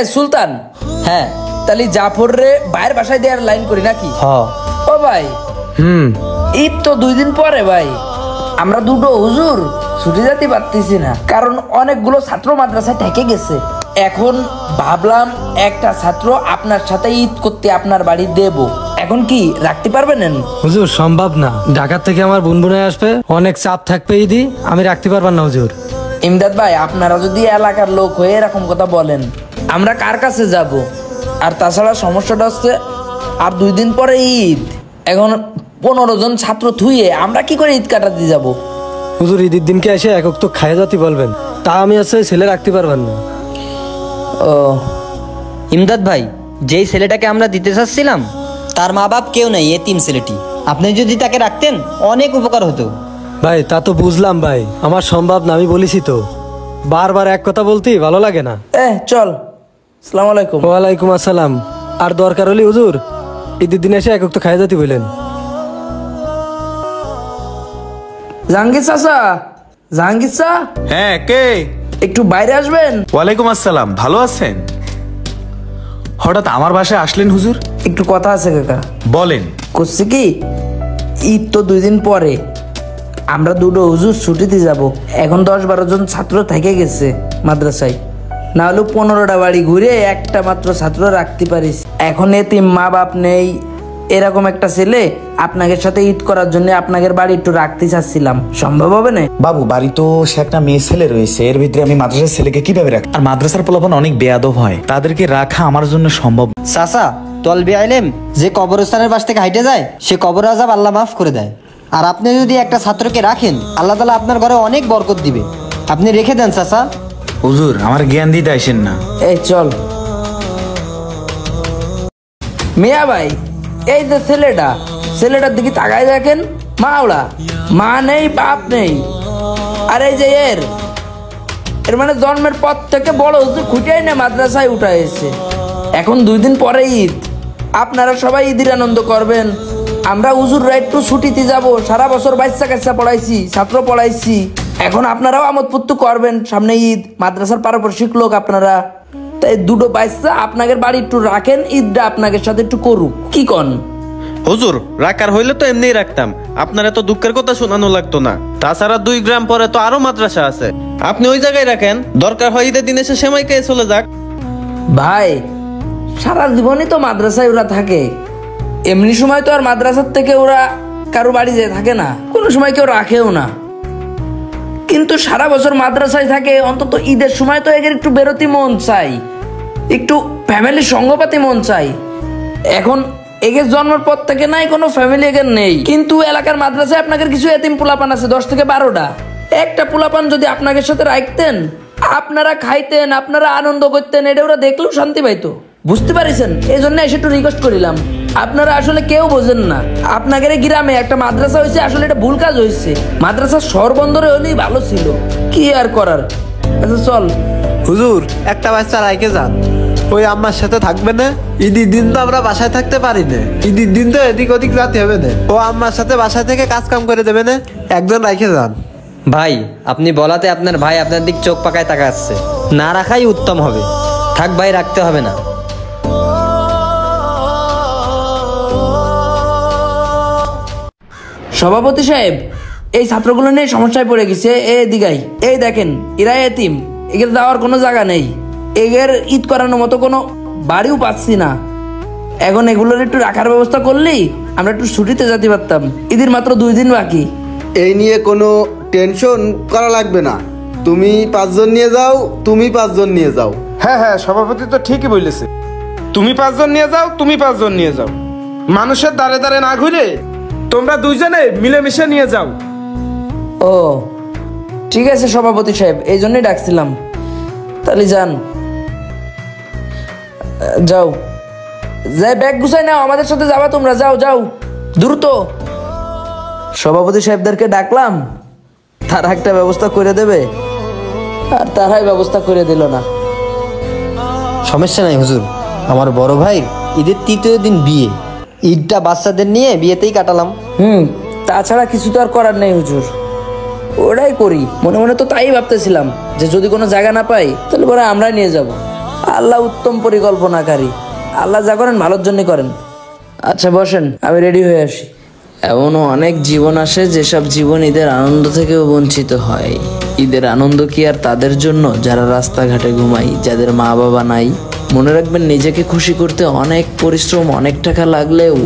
এ সুলতান, হ্যাঁ তাহলে জাফর রে ভাইয়ের বাসায় দেওয়ার লাইন করি নাকি? ও ভাই, ঈদ তো 2 দিন পরে ভাই, আমরা দুটো হুজুর ছুটি যেতে পারতেছি না, কারণ অনেকগুলো ছাত্র মাদ্রাসায় থেকে গেছে। এখন ভাবলাম একটা ছাত্র আপনার সাথে ঈদ করতে আপনার বাড়ি দেব, এখন কি রাখতে পারবেন? হুজুর সম্ভব না, ঢাকা থেকে আমার বুনবুনে আসবে, অনেক চাপ থাকবে, ঈদি আমি রাখতে পারবেন না হুজুর। ইমদাদ ভাই, আপনারা যদি এলাকার লোক হয়ে এরকম কথা বলেন, আমরা কার কাছে যাব? আর তাছাড়া সমস্যাটা হচ্ছে আর 2 দিন পরে ঈদ, এখন 15 জন ছাত্র থুয়ে আমরা কি করে ঈদ কাটাতে যাব? হুজুর ঈদের দিনকে এসে একক তো খায় জাতি বলবেন, তা আমি আছে ছেলে রাখতে পারবেন না। ও ইমদাদ ভাই, যেই ছেলেটাকে আমরা দিতে চাচ্ছিলাম তার মা বাপ কেউ নাই, এতিম ছেলেটি, আপনি যদি তাকে রাখতেন অনেক উপকার হতো। ভাই তা তো বুঝলাম ভাই, আমার সম্ভব না, আমি বলেছি তো, বারবার এক কথা বলতেই ভালো লাগে না। চল, আসসালামু আলাইকুম। ওয়ালাইকুম আসসালাম। আর দরকার হলে হুজুর ঈদের দিন এসে একক তো খায় জাতি বললেন। জাহাঙ্গীর চাচা, জাহাঙ্গীর চা, হ্যাঁ কে? একটু বাইরে আসবেন। ওয়ালাইকুম আসসালাম, ভালো আছেন? হঠাৎ আমার বাসায় আসলেন হুজুর? একটু কথা আছে কাকা। বলেন। করছি কি, ঈদ তো 2 দিন পরে, আমরা দুটো হুজুর ছুটিতে যাব। এখন 10-12 জন ছাত্র থেকে গেছে মাদ্রাসায়, না হলেও 15টা বাড়ি ঘুরে একটা মাত্র ছাত্র রাখতে পারিস। এখন এতিম মা বাপ নেই, এরকম একটা ছেলে আপনাদের সাথে ঈদ করার জন্য আপনাদের বাড়ি একটু রাখতে চাচ্ছিলাম, সম্ভব হবে না? বাবু, বাড়ি তো সে একটা মেয়ে ছেলে রয়েছে, এর ভিতরে আমি মাদ্রাসার ছেলেকে কিভাবে রাখি? আর মাদ্রাসার পোলাপান অনেক বেয়াদব হয়, তাদেরকে রাখা আমার জন্য সম্ভব। চাচা, তলবি আইলেম যে কবরস্থানের পাশ থেকে হাইটে যায় সে কবর আযাব আল্লাহ মাফ করে দেয়। আর আপনি যদি একটা ছাত্রকে রাখেন আল্লাহ তাআলা আপনার ঘরে অনেক বরকত দিবে, আপনি রেখে দেন চাচা। হুজুর আমার জ্ঞান দিতে আসেন না। এই চল মিয়া ভাই, এই যে ছেলেটার দিকে তাকায় দেখেন, মাওলা, মা নেই বাপ নেই, আর এই যে এর মানে জন্মের পর থেকে বড় হুজুর খুঁটিয়াই না মাদ্রাসায় উঠাইছে। এখন 2 দিন পরে ঈদ, আপনারা সবাই ঈদের আনন্দ করবেন, আমরা হুজুররা একটু ছুটিতে যাব। সারা বছর বাচ্চা কাচ্চা পড়াইছি, ছাত্র পড়াইছি, এখন আপনারাও আমোদ ফুর্তি করবেন, সামনে ঈদ, মাদ্রাসার পারপার্শ্বিক লোক আপনারা, তাই দুটো বাচ্চা আপনাদের বাড়ি একটু রাখেন, ঈদটা আপনাদের সাথে একটু করুক, কি কন? হুজুর রাখার হইলে তো এমনি রাখতাম, আপনার এত দুঃখের কথা শোনানো লাগতো না। তাছাড়া 2 গ্রাম পরে তো আরো মাদ্রাসা আছে, আপনি ওই জায়গায় রাখেন, দরকার হয় ঈদের দিন এসে সেমাই খেয়ে চলে যাক। ভাই সারা জীবনই তো মাদ্রাসায় ওরা থাকে, এমনি সময় তো আর মাদ্রাসার থেকে ওরা কারো বাড়ি যেয়ে থাকে না, কোনো সময় কেউ রাখেও না, কিন্তু সারা বছর মাদ্রাসায় থাকে, অন্তত ঈদের সময় তো এদের একটু বেরোতে মন চাই, একটু ফ্যামিলির সঙ্গপাতি মন চাই। এখন এগের জন্মের পর থেকে নাই কোনো ফ্যামিলি এগের নেই, কিন্তু এলাকার মাদ্রাসায় আপনাদের কিছু এতিম পোলাপান আছে 10 থেকে 12টা। একটা পোলাপান যদি আপনাদের সাথে রাখতেন, আপনারা খাইতেন, আপনারা আনন্দ করতেন, এটা ওরা দেখলেও শান্তি পাইতো, বুঝতে পারিছেন? এই জন্য এসে একটু রিকোয়েস্ট করিলাম, আপনারা আসলে কেউ বোঝেন না, আপনাদের গ্রামে একটা মাদ্রাসা হয়েছে, আসলে এটা ভুল কাজ হয়েছে, মাদ্রাসা শহরবন্দরে হলেই ভালো ছিল, কি আর করার। আচ্ছা চল। হুজুর একটা বাচ্চা রাইখে যান, ওই আম্মার সাথে থাকবে না, ঈদের দিন তো আমরা বাসায় থাকতে পারি না, ঈদের দিন তো এদিক ওদিক যেতে হবে না, ও আম্মার সাথে বাসায় থেকে কাজ কাম করে দেবে না, একজন রাইখে যান। ভাই আপনি বলাতে আপনার ভাই আপনার দিক চোখ পাকায় তাকাচ্ছে, না রাখাই উত্তম হবে। থাক ভাই, রাখতে হবে না। সভাপতি সাহেব, এই ছাত্রগুলো নিয়ে সমস্যায় পড়ে গেছে, দিগাই এই দেখেন, এরা এতিম, এদের যাওয়ার কোনো জায়গা নেই, এদের ঈদ করানোর মতো কোনো বাড়িও পাচ্ছি না, এখন এগুলোর একটু রাখার ব্যবস্থা করলেই আমরা একটু ছুটিতে যেতে পারতাম, ঈদের মাত্র 2 দিন বাকি। এই নিয়ে কোনো টেনশন করা লাগবে না, তুমি 5 জন নিয়ে যাও, তুমি 5 জন নিয়ে যাও। হ্যাঁ হ্যাঁ, সভাপতি তো ঠিকই বলেছে, তুমি 5 জন নিয়ে যাও, তুমি 5 জন নিয়ে যাও, মানুষের দাঁড়ে দাঁড়ে না ঘুরে তোমরা 2 জনে মিলেমিশে নিয়ে যাও। ও ঠিক আছে সভাপতি সাহেব, এই জন্যই ডাকছিলাম, তাহলে যান, যাও, যাই ব্যাগ গুছাই নাও, আমাদের সাথে যাবা তোমরা, যাও যাও দ্রুত। সভাপতি সাহেবদেরকে ডাকলাম, তারা একটা ব্যবস্থা করে দেবে, আর তারাই ব্যবস্থা করে দিল না। সমস্যা নাই হুজুর, আমার বড় ভাই ঈদের 3য় দিন বিয়ে, ঈদটা বাচ্চাদের নিয়ে বিয়েতেই কাটালাম। তাছাড়া কিছু তো আর করার নেই হুজুর, ওটাই করি, মনে মনে তো তাই ভাবতেছিলাম যে যদি কোনো জায়গা না পাই তাহলে পরে আমরাই নিয়ে যাব, আল্লাহ উত্তম পরিকল্পনাকারী। আল্লাহ যা করেন ভালোর জন্য করেন। আচ্ছা বসেন, আমি রেডি হয়ে আসি। এমনও অনেক জীবন আসে যেসব জীবন ঈদের আনন্দ থেকেও বঞ্চিত হয়। ঈদের আনন্দ কি আর তাদের জন্য যারা রাস্তাঘাটে ঘুমায়, যাদের মা বাবা নাই? মনে রাখবেন, নিজেকে খুশি করতে অনেক পরিশ্রম, অনেক টাকা লাগলেও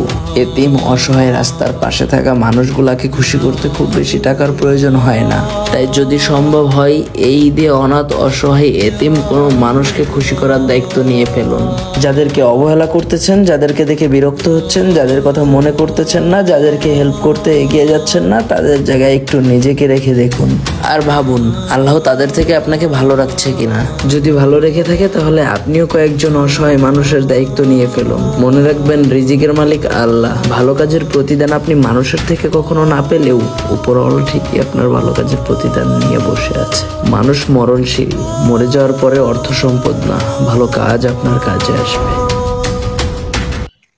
এতিম অসহায় রাস্তার পাশে থাকা মানুষগুলাকে খুশি করতে খুব বেশি টাকার প্রয়োজন হয় না। তাই যদি সম্ভব হয় এই ঈদে অনাথ অসহায় এতিম কোনো মানুষকে খুশি করার দায়িত্ব নিয়ে ফেলুন। যাদেরকে অবহেলা করতেছেন, যাদেরকে দেখে বিরক্ত হচ্ছেন, যাদের কথা মনে করতেছেন না, যাদেরকে হেল্প করতে এগিয়ে যাচ্ছেন না, তাদের জায়গায় একটু নিজেকে রেখে দেখুন আর ভাবুন আল্লাহ তাদের থেকে আপনাকে ভালো রাখছে কিনা। যদি ভালো রেখে থাকে তাহলে আপনিও কয়েকজন অসহায় মানুষের দায়িত্ব নিয়ে ফেলুন। মনে রাখবেন, রিজিকের মালিক আল্লাহ। ভালো কাজের প্রতিদান আপনি মানুষের থেকে কখনো না পেলেও উপরওয়ালা ঠিকই আপনার ভালো কাজের প্রতিদান নিয়ে বসে আছে। মানুষ মরণশীল, মরে যাওয়ার পরে অর্থ সম্পদ না, ভালো কাজ আপনার কাজে আসবে।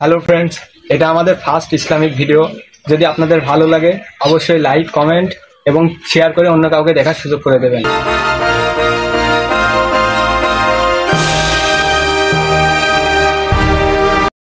হ্যালো ফ্রেন্ডস, এটা আমাদের ফার্স্ট ইসলামিক ভিডিও। যদি আপনাদের ভালো লাগে অবশ্যই লাইক, কমেন্ট এবং শেয়ার করে অন্য কাউকে দেখার সুযোগ করে দেবেন।